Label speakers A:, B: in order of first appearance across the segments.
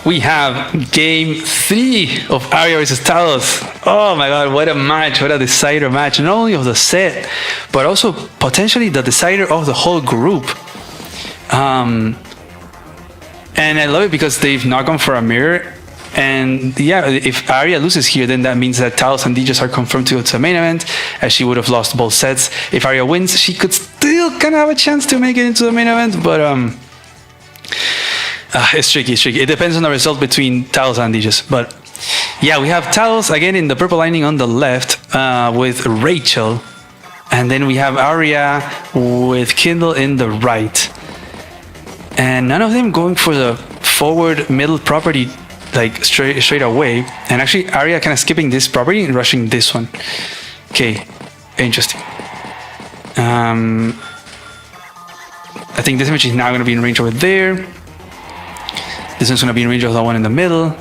A: we have game 3 of Arya versus Talose. Oh my god, what a match, what a decider match. Not only of the set, but also potentially the decider of the whole group. And I love it because they've not gone for a mirror. And yeah, if Arya loses here, then that means that Talose and Djus are confirmed to go to the main event, as she would have lost both sets. If Arya wins, she could still kind of have a chance to make it into the main event, but it's tricky, it's tricky. It depends on the result between Talose and Djus. But yeah, we have Talose again in the purple lining on the left with Rachel. And then we have Arya with Kindle in the right. And none of them going for the forward middle property like straight away. And actually Arya kind of skipping this property and rushing this one. Okay, interesting. I think this image is now going to be in range over there. This one's going to be in range of the one in the middle.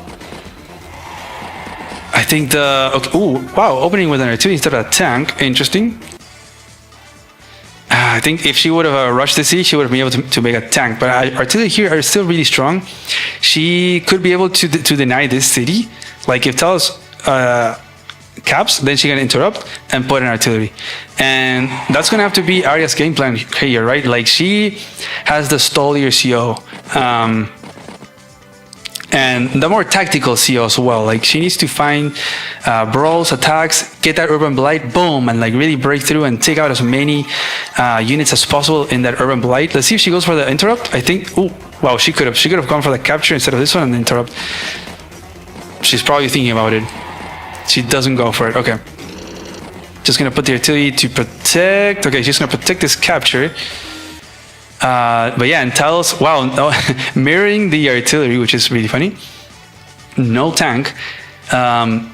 A: I think the... Okay, ooh, wow, opening with an artillery instead of a tank. Interesting. I think if she would have rushed the city, she would have been able to make a tank. But artillery here are still really strong. She could be able to deny this city. Like if Talose caps, then she can interrupt and put an artillery. And that's going to have to be Arya's game plan here, right? Like she has the stallier CO. And the more tactical CO as well. Like she needs to find brawls, attacks, get that urban blight, boom, and like really break through and take out as many units as possible in that urban blight. Let's see if she goes for the interrupt. I think, oh wow, she could have gone for the capture instead of this one and the interrupt. She's probably thinking about it. She doesn't go for it. Okay, just gonna put the artillery to protect. Okay, she's gonna protect this capture. But yeah, and Talose, wow, no, mirroring the artillery, which is really funny. No tank. Wow.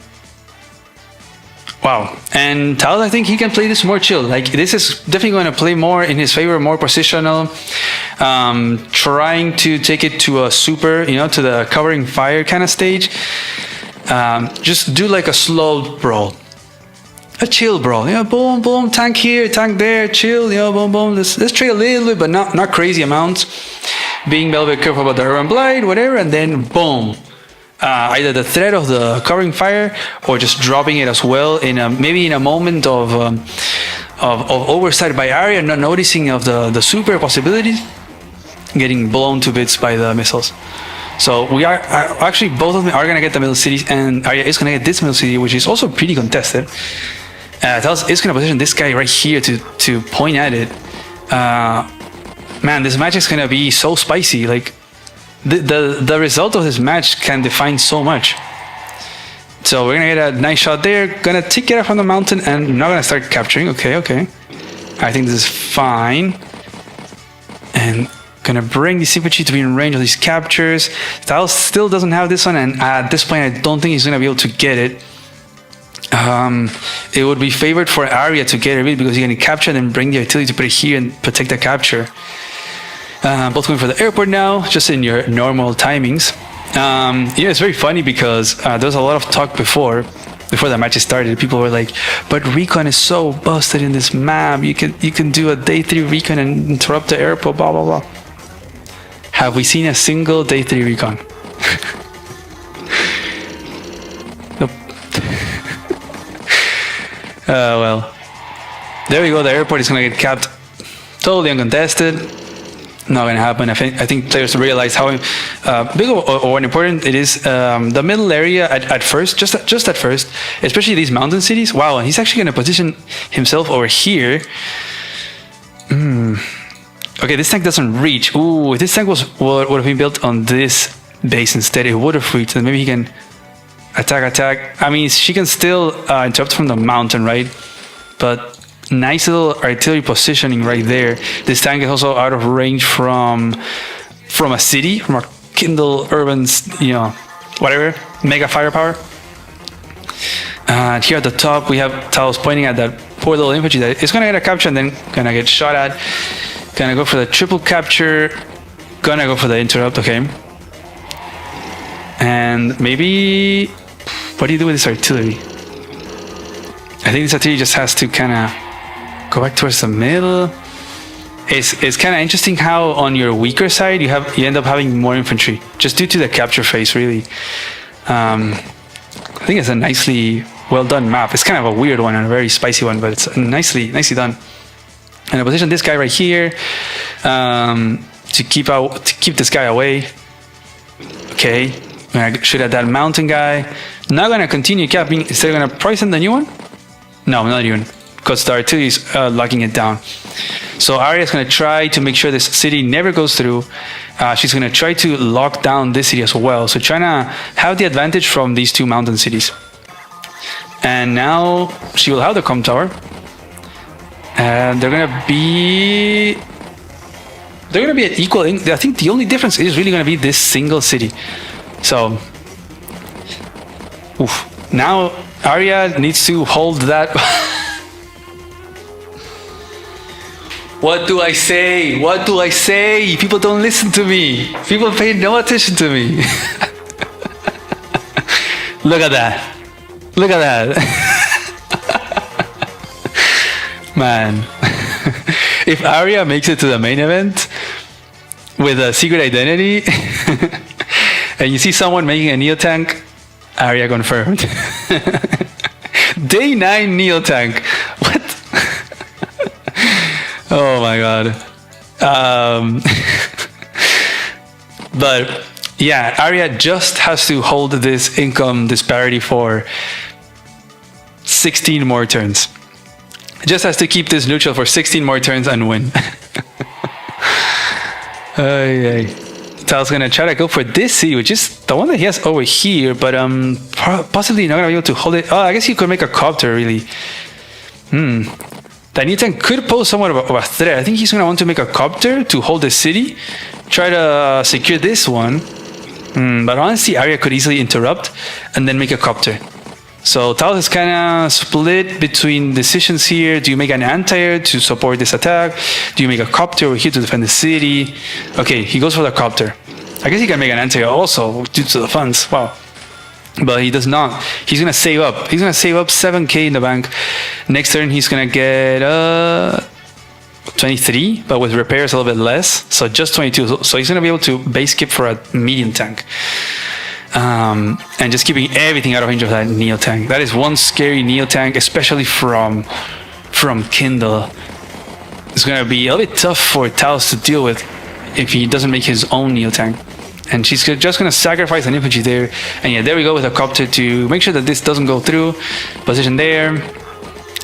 A: And Talose, I think he can play this more chill. Like this is definitely going to play more in his favor, more positional. Trying to take it to a super, you know, to the covering fire kind of stage. Just do like a slow brawl. A chill brawl, you know, boom, boom, tank here, tank there, chill, you know, boom, boom. Let's trade a little bit, but not crazy amounts. Being a little bit careful about the urban blight, whatever, and then boom. Either the threat of the covering fire or just dropping it as well in maybe in a moment of oversight by Arya, not noticing of the super possibilities, getting blown to bits by the missiles. So we are actually both of them are gonna get the middle cities, and Arya is gonna get this middle city, which is also pretty contested. Talose is gonna position this guy right here to point at it. Man, this match is gonna be so spicy. Like the result of this match can define so much. So we're gonna get a nice shot there. Gonna take it out from the mountain and not gonna start capturing. Okay. I think this is fine. And gonna bring this infantry to be in range of these captures. Talose still doesn't have this one, and at this point I don't think he's gonna be able to get it. It would be favored for Arya to get it really because you're gonna capture and then bring the artillery to put it here and protect the capture. Both going for the airport now, just in your normal timings. Yeah, it's very funny because there was a lot of talk before the match started. People were like, "But recon is so busted in this map. You can do a day 3 recon and interrupt the airport." Blah blah blah. Have we seen a single day 3 recon? Nope. Well, there we go. The airport is gonna get capped, totally uncontested. Not gonna happen. I think players realize how big or important it is. The middle area at first, just at first, especially these mountain cities. Wow, and he's actually gonna position himself over here. Okay, this tank doesn't reach. Ooh, if this tank would have been built on this base instead, it would have reached. And maybe he can attack. I mean, she can still interrupt from the mountain, right? But nice little artillery positioning right there. This tank is also out of range from a city, from a Kindle urban, you know, whatever, mega firepower. Here at the top, we have Talose pointing at that poor little infantry that is gonna get a capture and then gonna get shot at. Gonna go for the triple capture. Gonna go for the interrupt. Okay. And maybe, what do you do with this artillery? I think this artillery just has to kind of go back towards the middle. it's kind of interesting how on your weaker side you end up having more infantry just due to the capture phase. Really, I think it's a nicely well done map. It's kind of a weird one and a very spicy one, but it's nicely done. And I position this guy right here to keep this guy away. Okay, I'm gonna shoot at that mountain guy. Not gonna continue capping. Instead, gonna poison the new one. No, not even, because the artillery is locking it down. So Arya is gonna try to make sure this city never goes through. She's gonna try to lock down this city as well. So trying to have the advantage from these two mountain cities. And now she will have the comm tower. And they're gonna be at equal. I think the only difference is really gonna be this single city. So, now Arya needs to hold that. What do I say? What do I say? People don't listen to me. People pay no attention to me. Look at that. Look at that. Man. If Arya makes it to the main event with a secret identity and you see someone making a Neo tank, Arya confirmed. Day 9 Neo tank. What? Oh my god. But yeah, Arya just has to hold this income disparity for 16 more turns. Just has to keep this neutral for 16 more turns and win. Tal's gonna try to go for this city, which is the one that he has over here, but possibly not gonna be able to hold it. Oh, I guess he could make a copter, really. That Neo tank could pose somewhat of a threat. I think he's gonna want to make a copter to hold the city, try to secure this one. But honestly, Arya could easily interrupt and then make a copter. So Talose is kind of split between decisions here. Do you make an anti-air to support this attack? Do you make a copter over here to defend the city? Okay, he goes for the copter. I guess he can make an anti-air also due to the funds. Wow. But he does not. He's going to save up. He's going to save up 7k in the bank. Next turn, he's going to get 23, but with repairs a little bit less. So just 22. So he's going to be able to base skip for a medium tank. And just keeping everything out of range of that Neo tank. That is one scary Neo tank, especially from Kindle. It's gonna be a little bit tough for Talose to deal with if he doesn't make his own Neo tank. And she's just gonna sacrifice an infantry there. And yeah, there we go with a copter to make sure that this doesn't go through. Position there,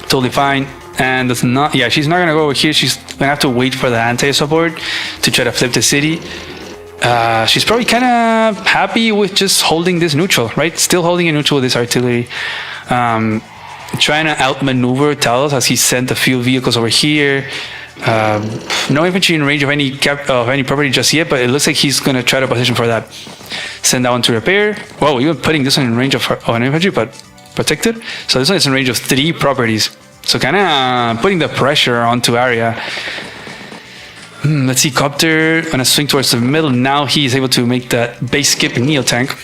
A: totally fine. And that's not, yeah, she's not gonna go over here. She's gonna have to wait for the anti-support to try to flip the city. She's probably kind of happy with just holding this neutral, right? Still holding a neutral with this artillery. Trying to outmaneuver Talose as he sent a few vehicles over here. No infantry in range of any property just yet, but it looks like he's going to try to position for that. Send that one to repair. Whoa, even putting this one in range of an infantry, but protected. So this one is in range of 3 properties. So kind of putting the pressure onto Arya. Let's see, copter gonna swing towards the middle. Now he's able to make that base skip Neo tank.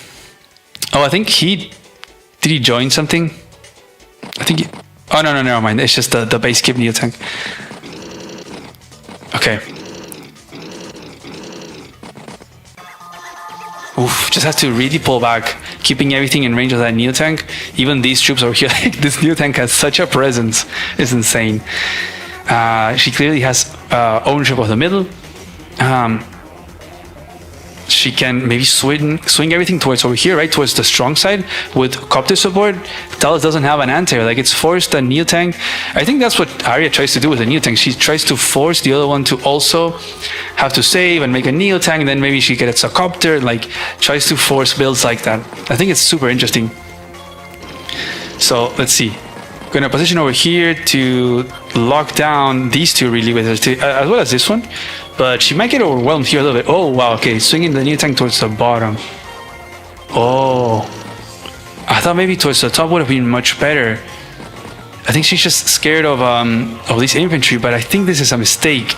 A: Oh, I think did he join something? I think oh no, never mind. It's just the base skip Neo tank. Okay. Oof, just has to really pull back, keeping everything in range of that Neo tank. Even these troops over here, like this Neo tank has such a presence. It's insane. She clearly has ownership of the middle. She can maybe swing everything towards over here, right? Towards the strong side with copter support. Talose doesn't have an anti-air. Like, it's forced a Neo tank. I think that's what Arya tries to do with the Neo tank. She tries to force the other one to also have to save and make a Neo tank. And then maybe she gets a copter, like tries to force builds like that. I think it's super interesting. So let's see. Gonna position over here to lock down these two really with her, as well as this one, but she might get overwhelmed here a little bit. Oh wow, okay, swinging the Neo tank towards the bottom. Oh, I thought maybe towards the top would have been much better. I think she's just scared of this infantry, but I think this is a mistake.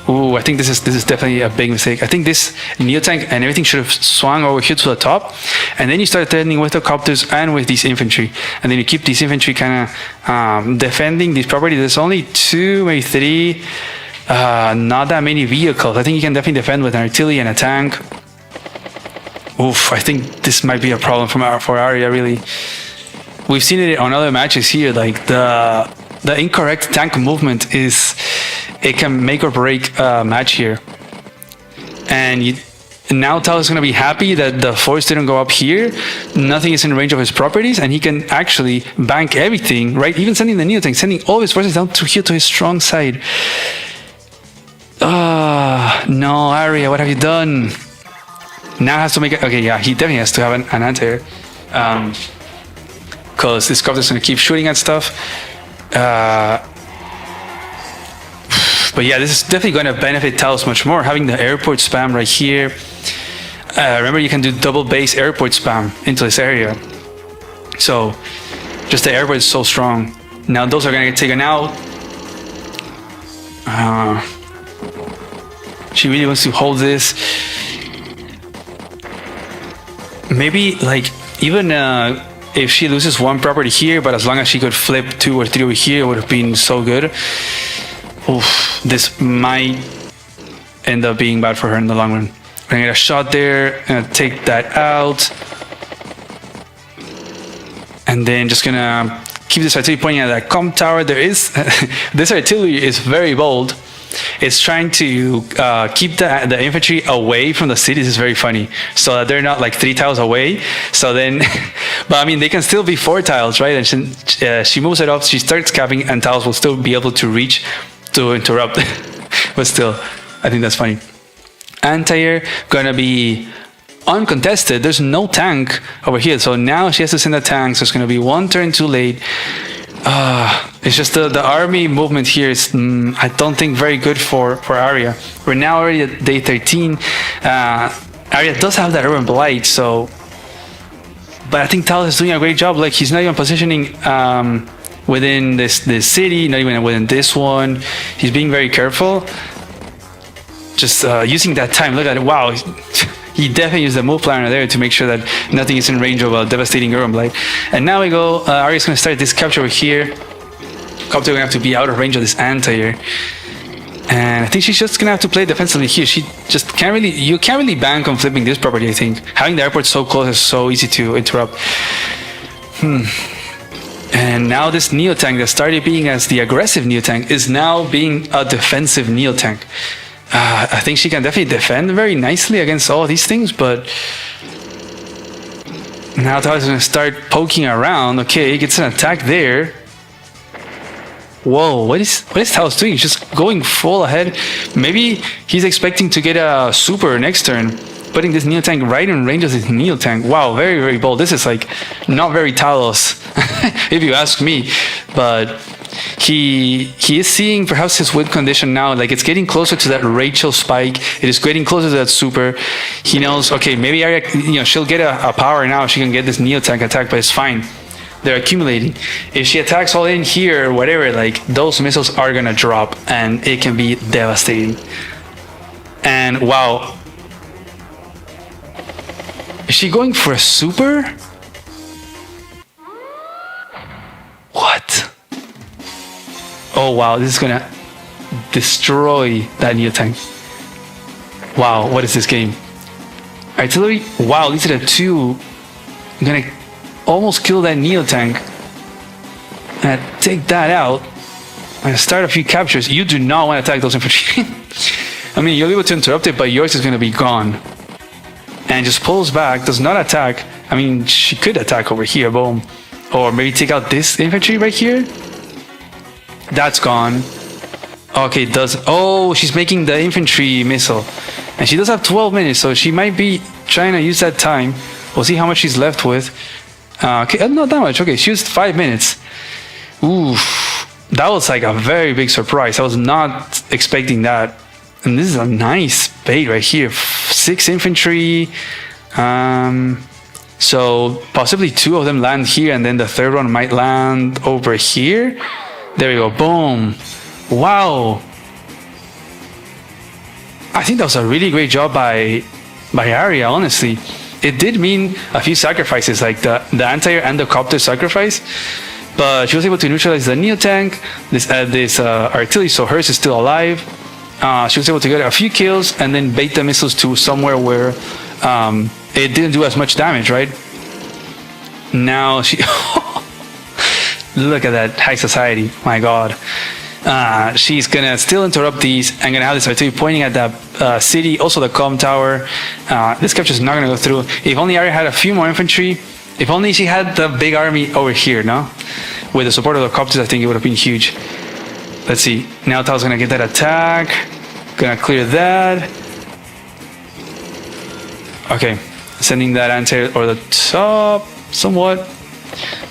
A: Ooh, I think this is definitely a big mistake. I think this Neo tank and everything should have swung over here to the top, and then you start threatening with the copters and with these infantry, and then you keep these infantry kind of defending these properties. There's only 2, maybe 3 not that many vehicles. I think you can definitely defend with an artillery and a tank. Oof, I think this might be a problem for Arya, really. We've seen it on other matches here, like the incorrect tank movement it can make or break a match here. And now Talose is going to be happy that the force didn't go up here. Nothing is in range of his properties, and he can actually bank everything, right? Even sending the Neo tank, sending all his forces down to here to his strong side. No, Arya, what have you done? Now has to make it. Okay, yeah, he definitely has to have an anti-air. Because this copter is going to keep shooting at stuff. But yeah, this is definitely going to benefit Talose much more, having the airport spam right here. Remember, you can do double base airport spam into this area. So, just the airport is so strong. Now those are going to get taken out. She really wants to hold this. Maybe, like, even if she loses one property here, but as long as she could flip 2 or 3 over here, it would have been so good. Oof, this might end up being bad for her in the long run. I'm gonna get a shot there, gonna take that out. And then just gonna keep this artillery pointing at that comp tower. There is, this artillery is very bold. It's trying to keep the infantry away from the cities. Is very funny, so that they're not like 3 tiles away. So then, but I mean, they can still be 4 tiles, right? And she moves it up, she starts capping, and Talose will still be able to reach to interrupt. But still, I think that's funny. Anti-air gonna be uncontested. There's no tank over here, so now she has to send a tank. So it's gonna be 1 turn too late. It's just the army movement here is, I don't think, very good for Arya. We're now already at day 13. Arya does have that urban blight, so, but I think Talose is doing a great job. Like, he's not even positioning within this city, not even within this one. He's being very careful. Just using that time. Look at it. Wow. He definitely used the move planner there to make sure that nothing is in range of a devastating urban blight. And now we go. Arya's going to start this capture over here. Copter going to have to be out of range of this anti-air. And I think she's just going to have to play defensively here. She just can't really, you can't really bank on flipping this property, I think. Having the airport so close is so easy to interrupt. And now this Neo tank that started being as the aggressive Neo tank is now being a defensive Neo tank. I think she can definitely defend very nicely against all these things, but now Talose is going to start poking around. Okay, he gets an attack there. Whoa, what is Talose doing? He's just going full ahead. Maybe he's expecting to get a super next turn, putting this Neo tank right in range of this Neo tank. Wow, very, very bold. This is like not very Talose, if you ask me, but he is seeing perhaps his win condition now. Like, it's getting closer to that Rachel spike. It is getting closer to that super. He knows, okay, maybe Arya, she'll get a power now. She can get this Neo tank attack, but it's fine. They're accumulating. If she attacks all in here or whatever, like, those missiles are gonna drop and it can be devastating. And wow, is she going for a super? What? Oh wow, this is gonna destroy that Neo tank. Wow, what is this game? Artillery? Wow, these are the 2. I'm gonna almost kill that Neo tank. I'm gonna take that out. I'm gonna start a few captures. You do not want to attack those infantry. I mean, you'll be able to interrupt it, but yours is gonna be gone. And just pulls back, does not attack. I mean, she could attack over here, boom. Or maybe take out this infantry right here. That's gone. Okay, she's making the infantry missile. And she does have 12 minutes, so she might be trying to use that time. We'll see how much she's left with. Okay, not that much. Okay, she used 5 minutes. Ooh, that was like a very big surprise. I was not expecting that. And this is a nice bait right here. 6 infantry. So possibly 2 of them land here, and then the 3rd one might land over here. There we go. Boom. Wow. I think that was a really great job by Arya, honestly. It did mean a few sacrifices, like the anti-air and the copter sacrifice, but she was able to neutralize the Neo tank, this artillery, so hers is still alive. She was able to get a few kills and then bait the missiles to somewhere where it didn't do as much damage, right? Now she... Look at that high society, my god. She's gonna still interrupt these and gonna have this artillery pointing at the city, also the comm tower. This capture is not gonna go through. If only Arya had a few more infantry, if only she had the big army over here, no? With the support of the copters, I think it would have been huge. Let's see. Now Tal's gonna get that attack. Gonna clear that. Okay, sending that anti or the top somewhat.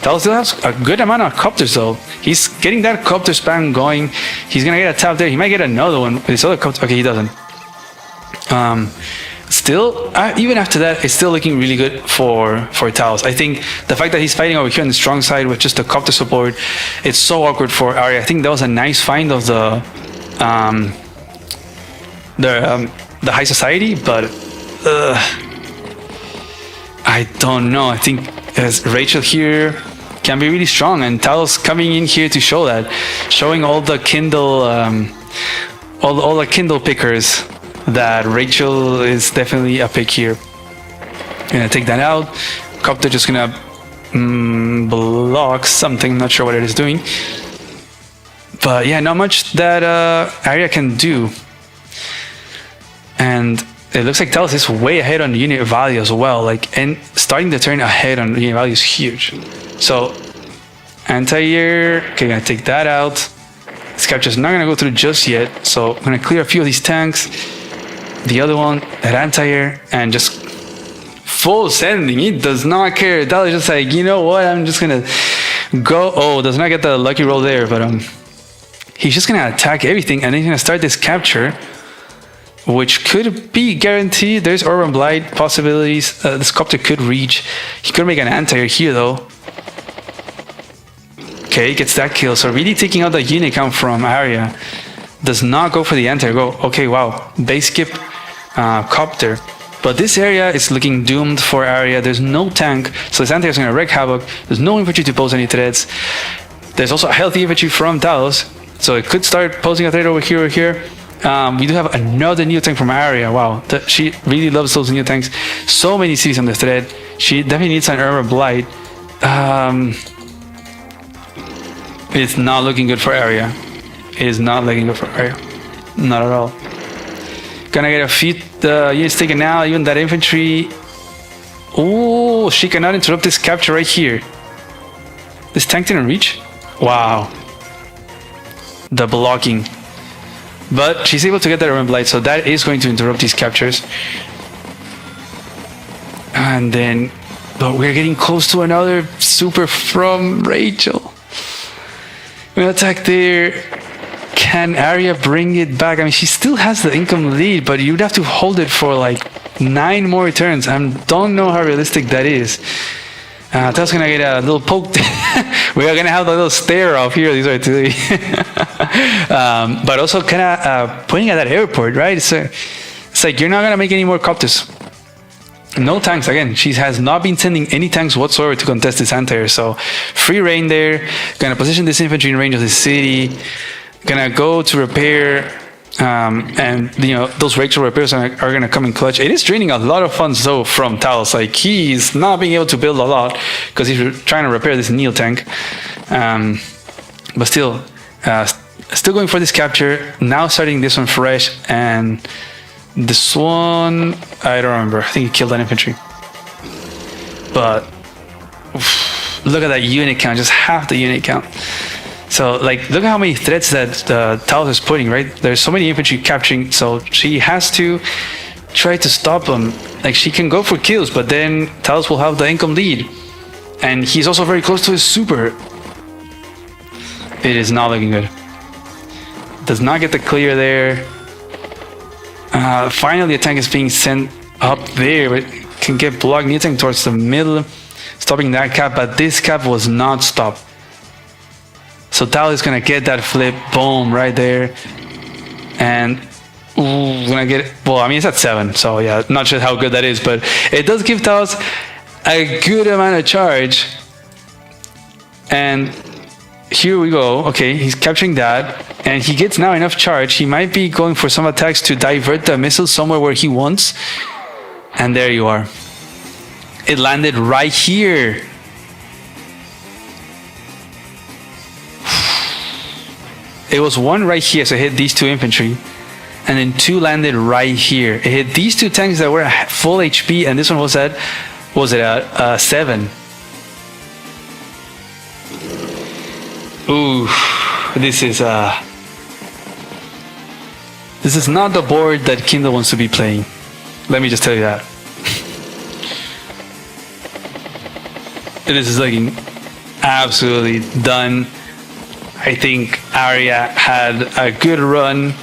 A: Tal still has a good amount of copters though. He's getting that copter spam going. He's gonna get a tap there. He might get another one with his other copter. Okay, he doesn't. Still, even after that, it's still looking really good for Talose. I think the fact that he's fighting over here on the strong side with just the copter support, it's so awkward for Arya. I think that was a nice find of the high society, but I don't know. I think as Rachel here can be really strong, and Talose coming in here to show that, showing all the Kindle, all the Kindle pickers that Rachel is definitely a pick here. Gonna take that out. Copter just gonna block something. Not sure what it is doing, but yeah, not much that Arya can do. And it looks like Talose is way ahead on the unit value as well. Like, and starting the turn ahead on the unit value is huge. So anti-air, okay, gonna take that out. This capture is not gonna go through just yet, so I'm gonna clear a few of these tanks. The other one, that anti-air, and just full sending. He does not care. Talose is just like, you know what? I'm just gonna go. Oh, does not get the lucky roll there, but he's just gonna attack everything, and then he's gonna start this capture, which could be guaranteed. There's Urban Blight possibilities. This copter could reach. He could make an anti-air here though. Okay, gets that kill. So really taking out the unit count from Arya. Does not go for the anti-air. Go. Okay, wow. They skip copter. But this area is looking doomed for Arya. There's no tank, so this anti-air is going to wreak havoc. There's no infantry to pose any threats. There's also a healthy infantry from Talose, so it could start posing a threat over here or here. We do have another new tank from Arya. Wow, she really loves those new tanks. So many cities on the thread. She definitely needs an Urban Blight. It's not looking good for Arya. It is not looking good for Arya. Not at all. Gonna get a few units taken out. Even that infantry. Oh, she cannot interrupt this capture right here. This tank didn't reach. Wow. The blocking. But she's able to get that Urban Blight, so that is going to interrupt these captures. And then, but we're getting close to another super from Rachel. We're gonna attack there. Can Arya bring it back? I mean, she still has the income lead, but you'd have to hold it for like 9 more turns. I don't know how realistic that is. That's gonna get a little poke. We are gonna have a little stare off here. These are two. But also kind of pointing at that airport, right? It's like you're not gonna make any more copters. No tanks again. She has not been sending any tanks whatsoever to contest this anti-air. So free reign there. Gonna position this infantry in range of the city. Gonna go to repair. And you know, those Rachel repairs are gonna come in clutch. It is draining a lot of funds though from Talose. Like, he's not being able to build a lot because he's trying to repair this Neil tank. But still going for this capture. Now starting this one fresh, and this one I don't remember. I think he killed that infantry. But oof, look at that unit count, just half the unit count. So, like, look at how many threats that Talose is putting, right? There's so many infantry capturing, so she has to try to stop them. Like, she can go for kills, but then Talose will have the income lead. And he's also very close to his super. It is not looking good. Does not get the clear there. Finally, a tank is being sent up there, but can get blocked. New tank towards the middle, stopping that cap, but this cap was not stopped. So Talose is gonna get that flip, boom, right there, and gonna get it. Well, I mean, it's at 7, so yeah, not sure how good that is, but it does give Talose a good amount of charge, and here we go. Okay, he's capturing that, and he gets now enough charge. He might be going for some attacks to divert the missile somewhere where he wants. And there you are. It landed right here. It was one right here, so it hit these two infantry. And then two landed right here. It hit these two tanks that were at full HP, and this one was at, 7. Ooh, this is not the board that Kindle wants to be playing. Let me just tell you that. This is looking absolutely done. I think Arya had a good run.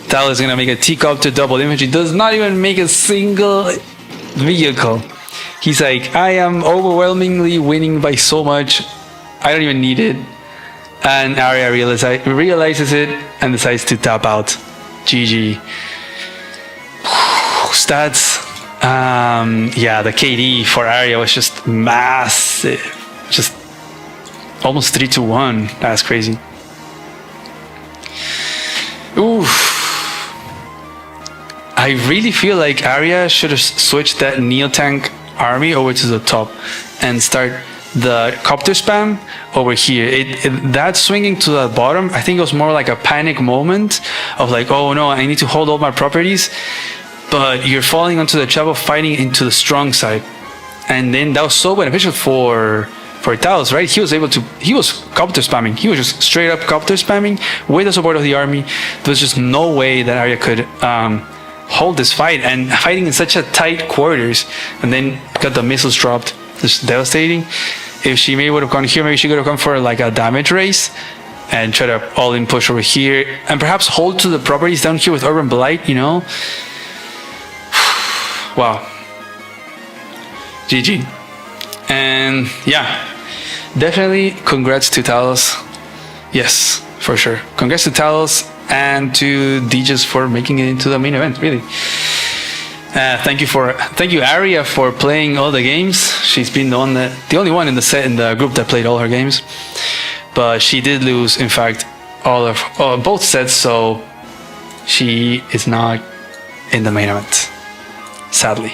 A: Talose is gonna make a teacup to double infantry. Does not even make a single vehicle. He's like, I am overwhelmingly winning by so much. I don't even need it. And Arya realizes it and decides to tap out. GG. Stats. Yeah, the KD for Arya was just massive. Just almost 3-1. That's crazy. Oof. I really feel like Arya should have switched that Neo tank army over to the top and start the copter spam over here. That swinging to the bottom, I think it was more like a panic moment of like, oh no, I need to hold all my properties, but you're falling onto the trap of fighting into the strong side. And then that was so beneficial for Talose, right? He was copter spamming. He was just straight up copter spamming with the support of the army. There was just no way that Arya could hold this fight, and fighting in such a tight quarters, and then got the missiles dropped. Just devastating. If she maybe would have gone here, maybe she could have gone for like a damage race and try to all in push over here and perhaps hold to the properties down here with Urban Blight, you know? Wow. GG. And yeah, definitely congrats to Talose. Yes, for sure. Congrats to Talose and to DJs for making it into the main event, really. Thank you Arya for playing all the games. She's been the only one in the group that played all her games, but she did lose, in fact, both sets, so she is not in the main event, sadly.